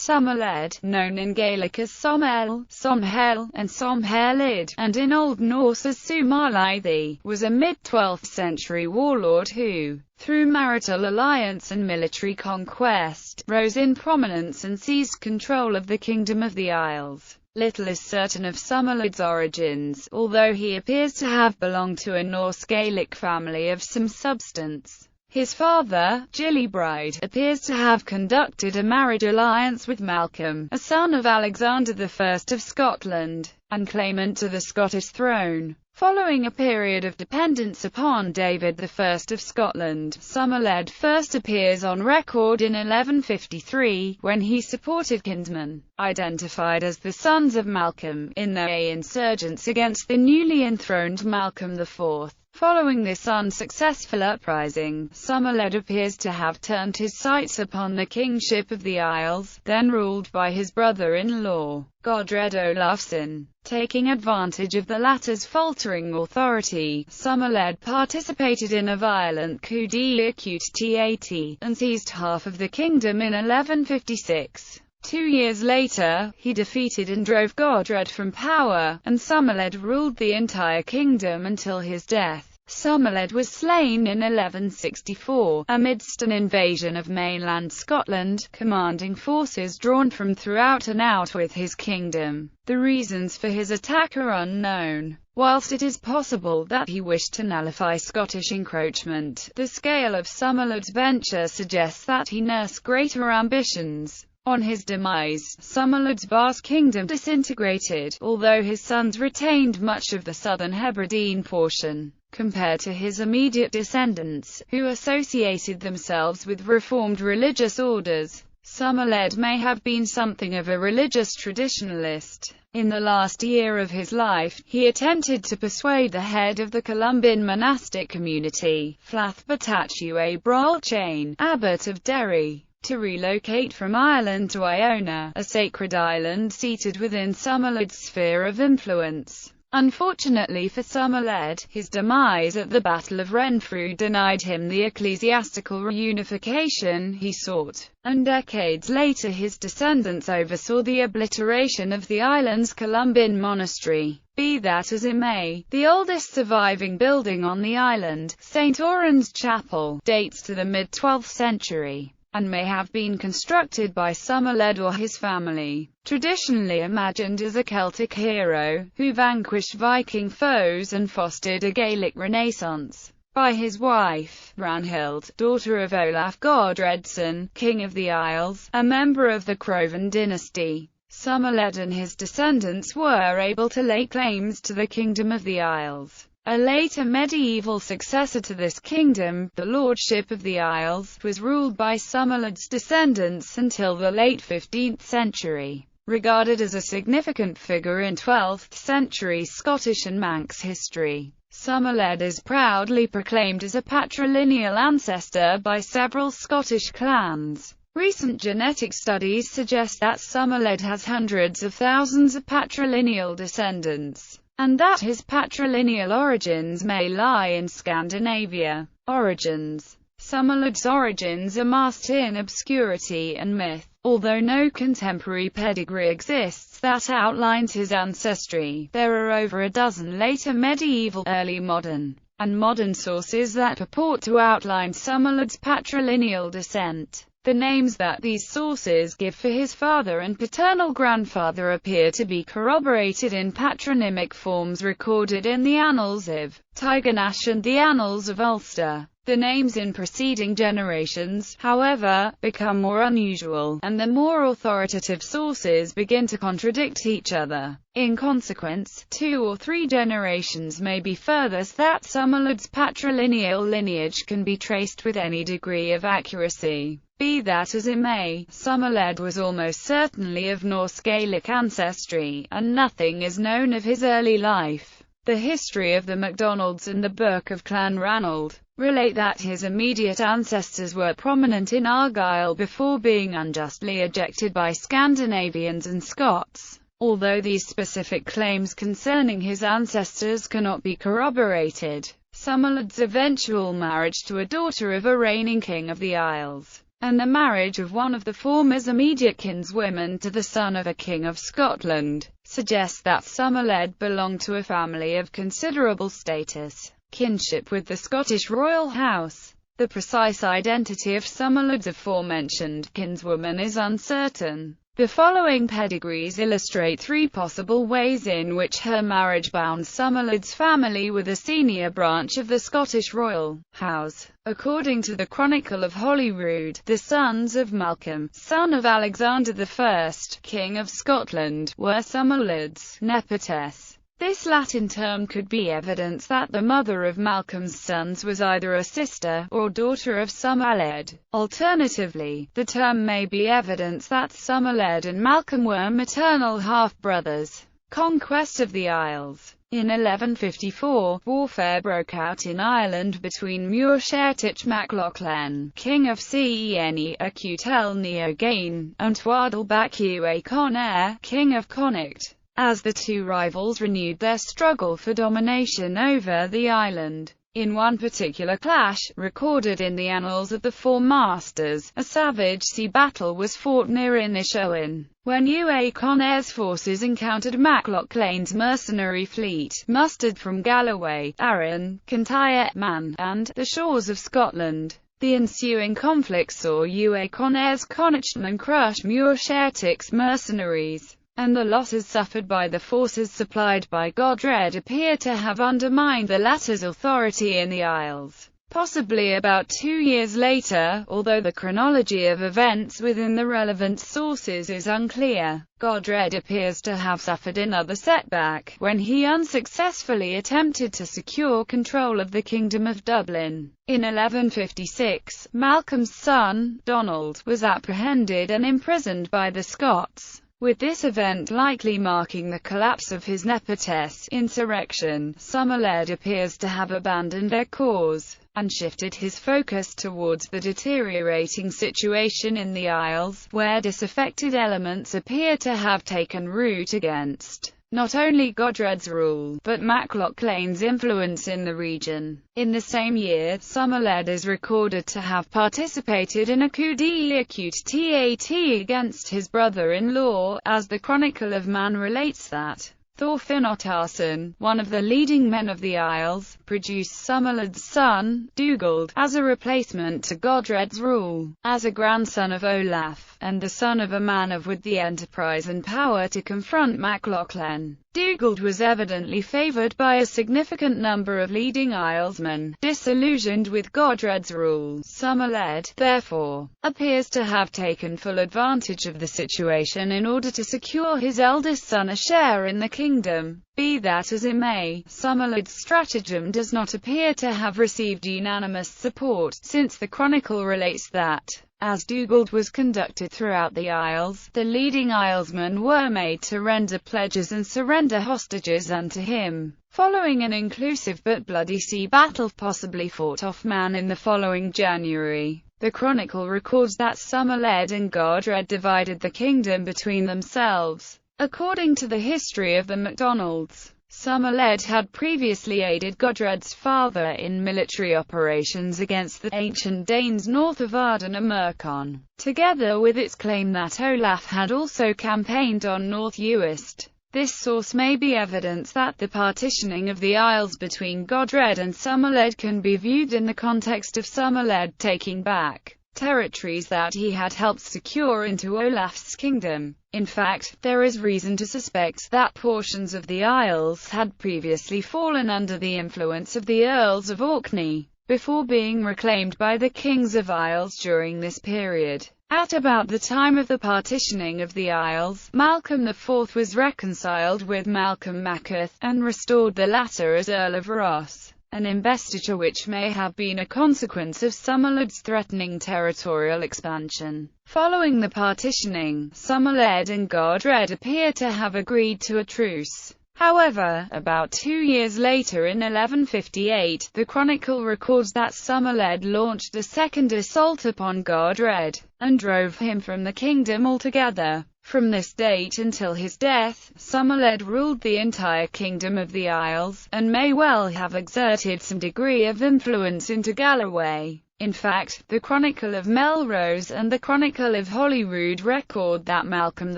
Somerled, known in Gaelic as Somerled, Somhel, and Somherlid, and in Old Norse as Sumarliði, was a mid-12th century warlord who, through marital alliance and military conquest, rose in prominence and seized control of the Kingdom of the Isles. Little is certain of Somerled's origins, although he appears to have belonged to a Norse Gaelic family of some substance. His father, Gillibride, appears to have conducted a marriage alliance with Malcolm, a son of Alexander I of Scotland, and claimant to the Scottish throne. Following a period of dependence upon David I of Scotland, Somerled first appears on record in 1153, when he supported kinsmen, identified as the sons of Malcolm, in their insurgents against the newly enthroned Malcolm IV. Following this unsuccessful uprising, Somerled appears to have turned his sights upon the kingship of the Isles, then ruled by his brother-in-law, Godred Olafsson. Taking advantage of the latter's faltering authority, Somerled participated in a violent coup d'état, and seized half of the kingdom in 1156. 2 years later, he defeated and drove Godred from power, and Somerled ruled the entire kingdom until his death. Somerled was slain in 1164, amidst an invasion of mainland Scotland, commanding forces drawn from throughout and out with his kingdom. The reasons for his attack are unknown. Whilst it is possible that he wished to nullify Scottish encroachment, the scale of Somerled's venture suggests that he nursed greater ambitions. On his demise, Somerled's vast kingdom disintegrated, although his sons retained much of the southern Hebridean portion. Compared to his immediate descendants, who associated themselves with reformed religious orders, Somerled may have been something of a religious traditionalist. In the last year of his life, he attempted to persuade the head of the Columban monastic community, Flath Batatue Brolchain, abbot of Derry, to relocate from Ireland to Iona, a sacred island seated within Somerled's sphere of influence. Unfortunately for Somerled, his demise at the Battle of Renfrew denied him the ecclesiastical reunification he sought, and decades later his descendants oversaw the obliteration of the island's Columban monastery. Be that as it may, the oldest surviving building on the island, St. Torrens Chapel, dates to the mid-12th century, and may have been constructed by Somerled or his family. Traditionally imagined as a Celtic hero, who vanquished Viking foes and fostered a Gaelic renaissance, by his wife, Ranhild, daughter of Olaf Godredsson, King of the Isles, a member of the Crovan dynasty. Somerled and his descendants were able to lay claims to the Kingdom of the Isles. A later medieval successor to this kingdom, the Lordship of the Isles, was ruled by Somerled's descendants until the late 15th century. Regarded as a significant figure in 12th century Scottish and Manx history, Somerled is proudly proclaimed as a patrilineal ancestor by several Scottish clans. Recent genetic studies suggest that Somerled has hundreds of thousands of patrilineal descendants, and that his patrilineal origins may lie in Scandinavia. Origins. Somerled's origins are masked in obscurity and myth. Although no contemporary pedigree exists that outlines his ancestry, there are over a dozen later medieval, early modern, and modern sources that purport to outline Somerled's patrilineal descent. The names that these sources give for his father and paternal grandfather appear to be corroborated in patronymic forms recorded in the Annals of Tigernach and the Annals of Ulster. The names in preceding generations, however, become more unusual, and the more authoritative sources begin to contradict each other. In consequence, 2 or 3 generations may be furthest that Somerled's patrilineal lineage can be traced with any degree of accuracy. Be that as it may, Somerled was almost certainly of Norse Gaelic ancestry, and nothing is known of his early life. The history of the MacDonalds and the Book of Clan Ranald relate that his immediate ancestors were prominent in Argyll before being unjustly ejected by Scandinavians and Scots. Although these specific claims concerning his ancestors cannot be corroborated, Somerled's eventual marriage to a daughter of a reigning king of the Isles and the marriage of one of the former's immediate kinswomen to the son of a king of Scotland, suggests that Somerled belonged to a family of considerable status, kinship with the Scottish royal house. The precise identity of Somerled's aforementioned kinswoman is uncertain. The following pedigrees illustrate three possible ways in which her marriage bound Somerled's family with a senior branch of the Scottish royal house. According to the Chronicle of Holyrood, the sons of Malcolm, son of Alexander I, King of Scotland, were Somerled's nepotes. This Latin term could be evidence that the mother of Malcolm's sons was either a sister or daughter of Somerled. Alternatively, the term may be evidence that Somerled and Malcolm were maternal half-brothers. Conquest of the Isles. In 1154, warfare broke out in Ireland between Muircheartaigh MacLachlan, king of Cenne, Acutel Neogain, and Twadal Bacua Conair, king of Connacht, as the two rivals renewed their struggle for domination over the island. In one particular clash, recorded in the Annals of the Four Masters, a savage sea battle was fought near Inishowen, when Ua Conair's forces encountered MacLachlan's mercenary fleet, mustered from Galloway, Arran, Kintyre, Man, and the shores of Scotland. The ensuing conflict saw Ua Conair's Connachtmen crush Muircheartaigh's mercenaries, and the losses suffered by the forces supplied by Godred appear to have undermined the latter's authority in the Isles. Possibly about 2 years later, although the chronology of events within the relevant sources is unclear, Godred appears to have suffered another setback, when he unsuccessfully attempted to secure control of the Kingdom of Dublin. In 1156, Malcolm's son, Donald, was apprehended and imprisoned by the Scots, with this event likely marking the collapse of his nepotess insurrection. Somerled appears to have abandoned their cause, and shifted his focus towards the deteriorating situation in the Isles, where disaffected elements appear to have taken root against not only Godred's rule, but MacLachlan's influence in the region. In the same year, Somerled is recorded to have participated in a coup d'état against his brother-in-law, as the Chronicle of Mann relates that Thorfinn Ottarsson, one of the leading men of the Isles, produced Somerled's son, Dugald, as a replacement to Godred's rule. As a grandson of Olaf, and the son of a man of with the enterprise and power to confront MacLachlan, Dugald was evidently favoured by a significant number of leading Islesmen. Disillusioned with Godred's rule, Somerled, therefore, appears to have taken full advantage of the situation in order to secure his eldest son a share in the kingdom. Be that as it may, Somerled's stratagem does not appear to have received unanimous support, since the Chronicle relates that, as Dugald was conducted throughout the Isles, the leading Islesmen were made to render pledges and surrender hostages unto him. Following an inclusive but bloody sea battle possibly fought off Man in the following January, the Chronicle records that Somerled and Godred divided the kingdom between themselves. According to the history of the MacDonalds, Somerled had previously aided Godred's father in military operations against the ancient Danes north of Arden and Mercon, together with its claim that Olaf had also campaigned on North Uist. This source may be evidence that the partitioning of the Isles between Godred and Somerled can be viewed in the context of Somerled taking back territories that he had helped secure into Olaf's kingdom. In fact, there is reason to suspect that portions of the Isles had previously fallen under the influence of the Earls of Orkney, before being reclaimed by the Kings of Isles during this period. At about the time of the partitioning of the Isles, Malcolm IV was reconciled with Malcolm Machath, and restored the latter as Earl of Ross, an investiture which may have been a consequence of Somerled's threatening territorial expansion. Following the partitioning, Somerled and Godred appear to have agreed to a truce. However, about 2 years later in 1158, the Chronicle records that Somerled launched a second assault upon Godred, and drove him from the kingdom altogether. From this date until his death, Somerled ruled the entire Kingdom of the Isles, and may well have exerted some degree of influence into Galloway. In fact, the Chronicle of Melrose and the Chronicle of Holyrood record that Malcolm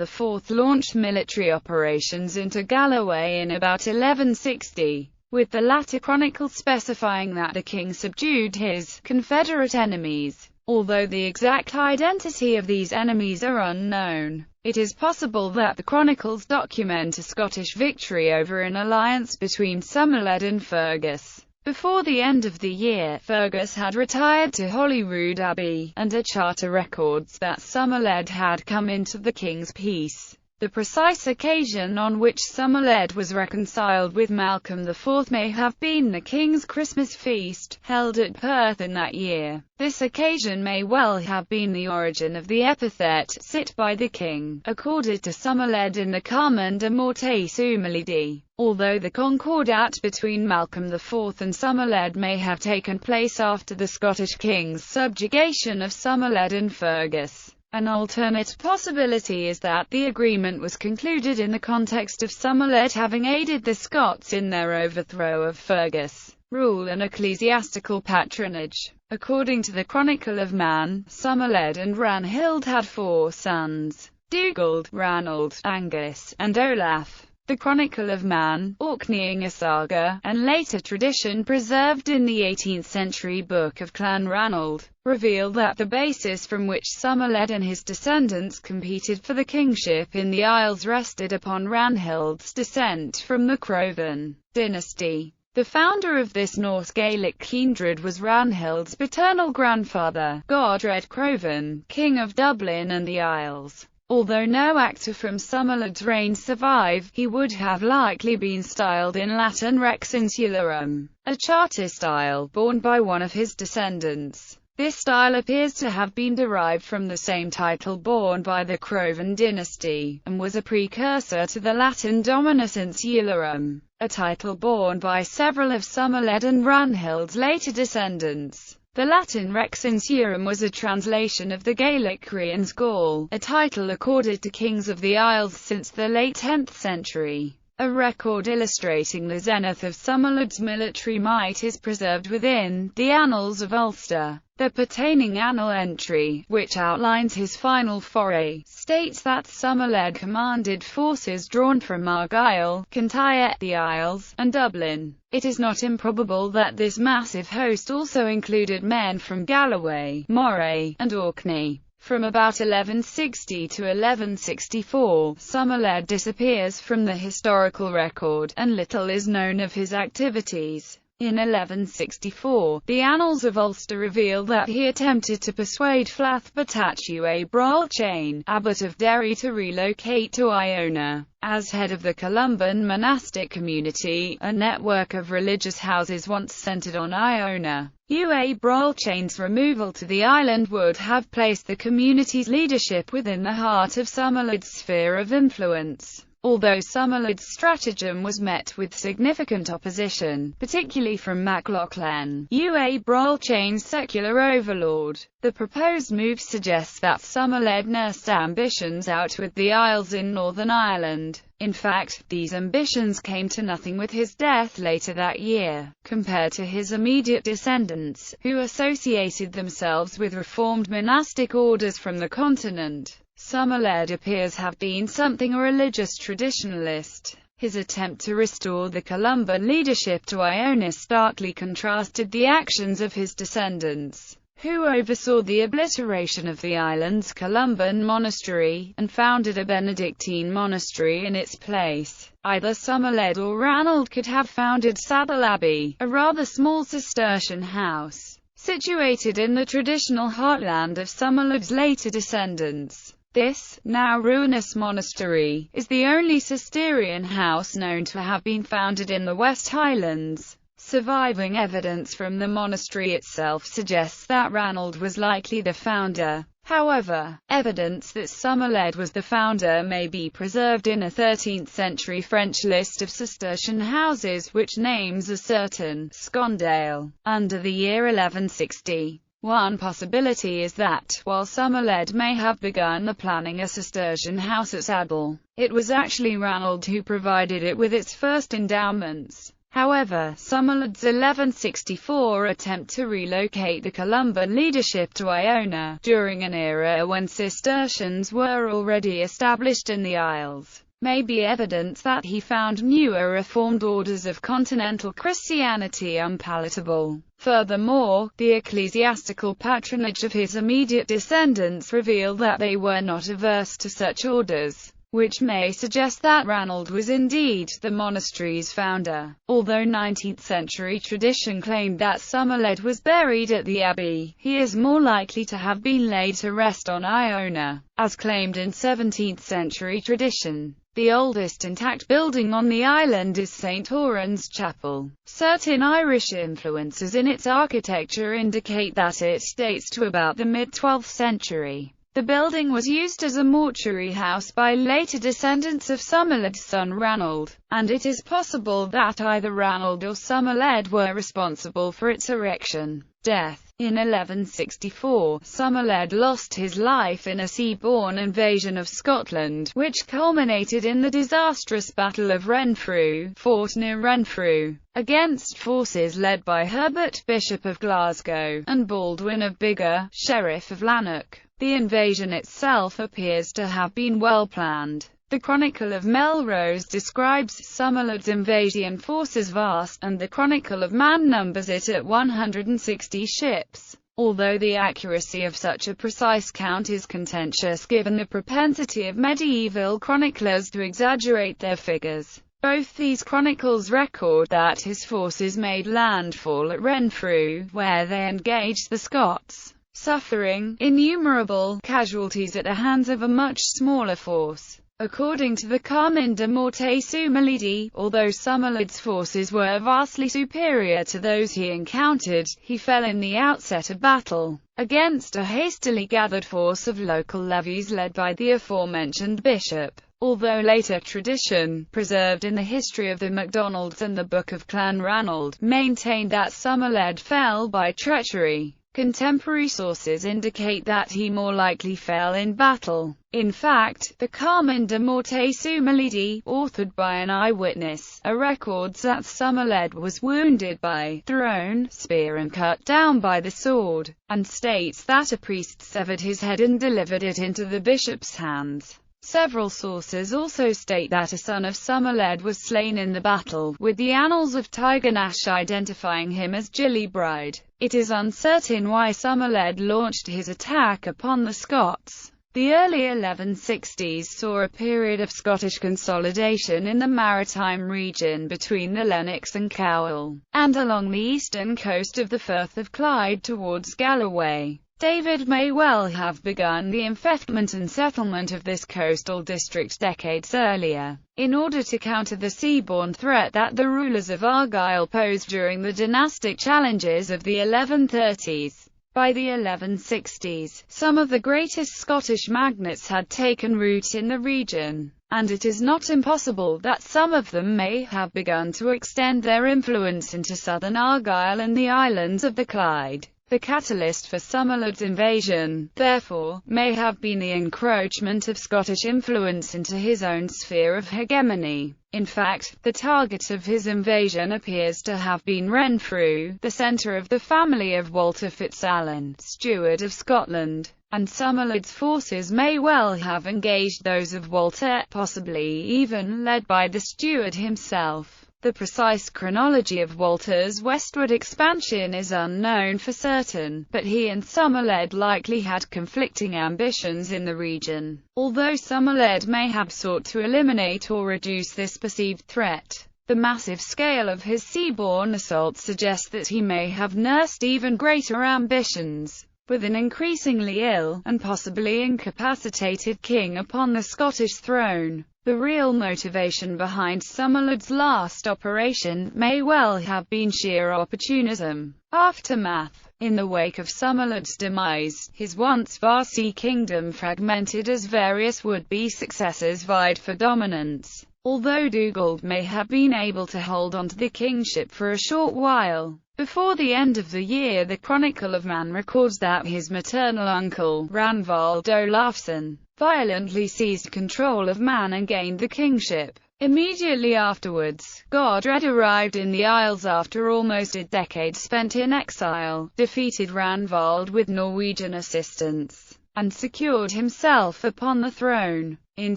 IV launched military operations into Galloway in about 1160, with the latter chronicle specifying that the king subdued his Confederate enemies. Although the exact identity of these enemies are unknown, it is possible that the chronicles document a Scottish victory over an alliance between Somerled and Fergus. Before the end of the year, Fergus had retired to Holyrood Abbey, and a charter records that Somerled had come into the king's peace. The precise occasion on which Somerled was reconciled with Malcolm IV may have been the king's Christmas feast, held at Perth in that year. This occasion may well have been the origin of the epithet "sit by the king," accorded to Somerled in the Carmen de Morte Sumerledi. Although the concordat between Malcolm IV and Somerled may have taken place after the Scottish king's subjugation of Somerled and Fergus, an alternate possibility is that the agreement was concluded in the context of Somerled having aided the Scots in their overthrow of Fergus' rule and ecclesiastical patronage. According to the Chronicle of Mann, Somerled and Ranhild had 4 sons: Dugald, Ranald, Angus, and Olaf. The Chronicle of Mann, Orkneying a saga, and later tradition preserved in the 18th century Book of Clan Ranald, reveal that the basis from which Somerled and his descendants competed for the kingship in the Isles rested upon Ranhild's descent from the Crovan dynasty. The founder of this Norse Gaelic kindred was Ranhild's paternal grandfather, Godred Crovan, King of Dublin and the Isles. Although no actor from Somerled's reign survive, he would have likely been styled in Latin Rex Insularum, a charter style borne by one of his descendants. This style appears to have been derived from the same title borne by the Crovan dynasty, and was a precursor to the Latin Dominus Insularum, a title borne by several of Somerled and Ranhild's later descendants. The Latin Rex Insularum was a translation of the Gaelic Crian's Gaul, a title accorded to kings of the Isles since the late 10th century. A record illustrating the zenith of Somerled's military might is preserved within the Annals of Ulster. The pertaining annal entry, which outlines his final foray, states that Somerled commanded forces drawn from Argyll, Kintyre, the Isles, and Dublin. It is not improbable that this massive host also included men from Galloway, Moray, and Orkney. From about 1160 to 1164, Somerled disappears from the historical record, and little is known of his activities. In 1164, the Annals of Ulster reveal that he attempted to persuade Flathbotatu a Bralchain, abbot of Derry, to relocate to Iona. As head of the Columban monastic community, a network of religious houses once centered on Iona, Bralchain's removal to the island would have placed the community's leadership within the heart of Somerled's sphere of influence. Although Somerled's stratagem was met with significant opposition, particularly from MacLachlan, Bralchain's secular overlord, the proposed move suggests that Somerled nursed ambitions outwith the Isles in Northern Ireland. In fact, these ambitions came to nothing with his death later that year. Compared to his immediate descendants, who associated themselves with reformed monastic orders from the continent, Somerled appears have been something a religious traditionalist. His attempt to restore the Columban leadership to Iona starkly contrasted the actions of his descendants, who oversaw the obliteration of the island's Columban monastery, and founded a Benedictine monastery in its place. Either Somerled or Ranald could have founded Saddle Abbey, a rather small Cistercian house, situated in the traditional heartland of Somerled's later descendants. This, now ruinous monastery, is the only Cistercian house known to have been founded in the West Highlands. Surviving evidence from the monastery itself suggests that Ranald was likely the founder. However, evidence that Somerled was the founder may be preserved in a 13th-century French list of Cistercian houses which names a certain Scondale, under the year 1160. One possibility is that, while Somerled may have begun the planning a Cistercian house at Adel, it was actually Ranald who provided it with its first endowments. However, Somerled's 1164 attempt to relocate the Columban leadership to Iona, during an era when Cistercians were already established in the Isles, may be evidence that he found newer Reformed orders of continental Christianity unpalatable. Furthermore, the ecclesiastical patronage of his immediate descendants revealed that they were not averse to such orders, which may suggest that Ranald was indeed the monastery's founder. Although 19th-century tradition claimed that Somerled was buried at the abbey, he is more likely to have been laid to rest on Iona, as claimed in 17th-century tradition. The oldest intact building on the island is St. Torrens Chapel. Certain Irish influences in its architecture indicate that it dates to about the mid-12th century. The building was used as a mortuary house by later descendants of Somerled's son Ranald, and it is possible that either Ranald or Somerled were responsible for its erection. Death. In 1164, Somerled lost his life in a sea-borne invasion of Scotland, which culminated in the disastrous Battle of Renfrew, fought near Renfrew, against forces led by Herbert, Bishop of Glasgow, and Baldwin of Biggar, Sheriff of Lanark. The invasion itself appears to have been well planned. The Chronicle of Melrose describes Somerled's invasion force as vast, and the Chronicle of Mann numbers it at 160 ships. Although the accuracy of such a precise count is contentious given the propensity of medieval chroniclers to exaggerate their figures. Both these chronicles record that his forces made landfall at Renfrew, where they engaged the Scots, suffering innumerable casualties at the hands of a much smaller force. According to the Carmen de Morte Sumerledi, although Somerled's forces were vastly superior to those he encountered, he fell in the outset of battle against a hastily gathered force of local levies led by the aforementioned bishop. Although later tradition, preserved in the history of the MacDonalds and the Book of Clan Ranald, maintained that Somerled fell by treachery, contemporary sources indicate that he more likely fell in battle. In fact, the Carmen de Morte Sumerledi, authored by an eyewitness, records that Somerled was wounded by thrown spear and cut down by the sword, and states that a priest severed his head and delivered it into the bishop's hands. Several sources also state that a son of Somerled was slain in the battle, with the Annals of Tigernach identifying him as Gillibride. It is uncertain why Somerled launched his attack upon the Scots. The early 1160s saw a period of Scottish consolidation in the maritime region between the Lennox and Cowal, and along the eastern coast of the Firth of Clyde towards Galloway. David may well have begun the enfeoffment and settlement of this coastal district decades earlier, in order to counter the seaborne threat that the rulers of Argyll posed during the dynastic challenges of the 1130s. By the 1160s, some of the greatest Scottish magnates had taken root in the region, and it is not impossible that some of them may have begun to extend their influence into southern Argyll and the islands of the Clyde. The catalyst for Somerled's invasion, therefore, may have been the encroachment of Scottish influence into his own sphere of hegemony. In fact, the target of his invasion appears to have been Renfrew, the centre of the family of Walter FitzAlan, Steward of Scotland, and Somerled's forces may well have engaged those of Walter, possibly even led by the steward himself. The precise chronology of Walter's westward expansion is unknown for certain, but he and Somerled likely had conflicting ambitions in the region, although Somerled may have sought to eliminate or reduce this perceived threat. The massive scale of his seaborne assault suggests that he may have nursed even greater ambitions. With an increasingly ill, and possibly incapacitated king upon the Scottish throne, the real motivation behind Somerled's last operation may well have been sheer opportunism. Aftermath. In the wake of Somerled's demise, his once vast sea kingdom fragmented as various would-be successors vied for dominance. although Dugald may have been able to hold on to the kingship for a short while. Before the end of the year, the Chronicle of Mann records that his maternal uncle, Ranvald Olafsson, violently seized control of Mann and gained the kingship. Immediately afterwards, Godred arrived in the Isles after almost a decade spent in exile, defeated Ranvald with Norwegian assistance, and secured himself upon the throne. In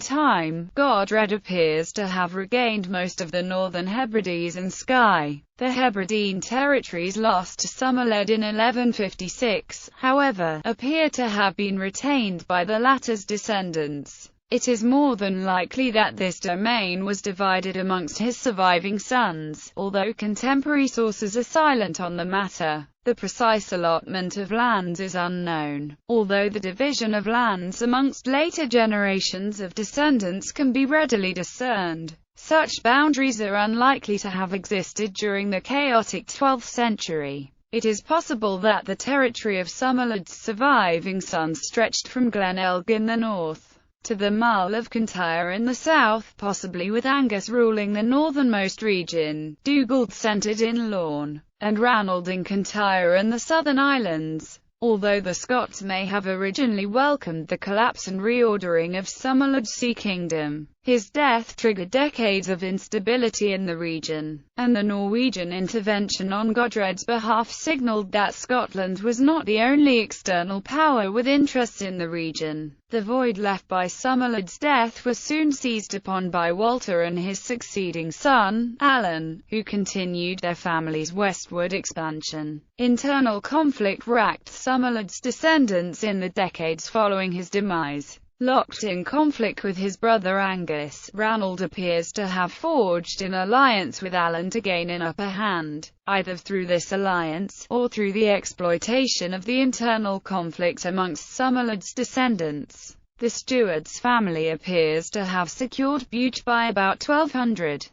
time, Godred appears to have regained most of the northern Hebrides and Skye. The Hebridean territories lost to Somerled in 1156, however, appear to have been retained by the latter's descendants. It is more than likely that this domain was divided amongst his surviving sons, although contemporary sources are silent on the matter. The precise allotment of lands is unknown, although the division of lands amongst later generations of descendants can be readily discerned. Such boundaries are unlikely to have existed during the chaotic 12th century. It is possible that the territory of Somerled's surviving sons stretched from Glenelg in the north to the Mull of Kintyre in the south, possibly with Angus ruling the northernmost region. Dugald centred in Lorne, and Ranald in Kintyre and the southern islands. Although the Scots may have originally welcomed the collapse and reordering of Somerled's sea kingdom, his death triggered decades of instability in the region, and the Norwegian intervention on Godred's behalf signalled that Scotland was not the only external power with interests in the region. The void left by Somerled's death was soon seized upon by Walter and his succeeding son, Alan, who continued their family's westward expansion. Internal conflict racked Somerled's descendants in the decades following his demise. Locked in conflict with his brother Angus, Ranald appears to have forged an alliance with Alan to gain an upper hand, either through this alliance, or through the exploitation of the internal conflict amongst Somerled's descendants. The Stewards family appears to have secured Bute by about 1200.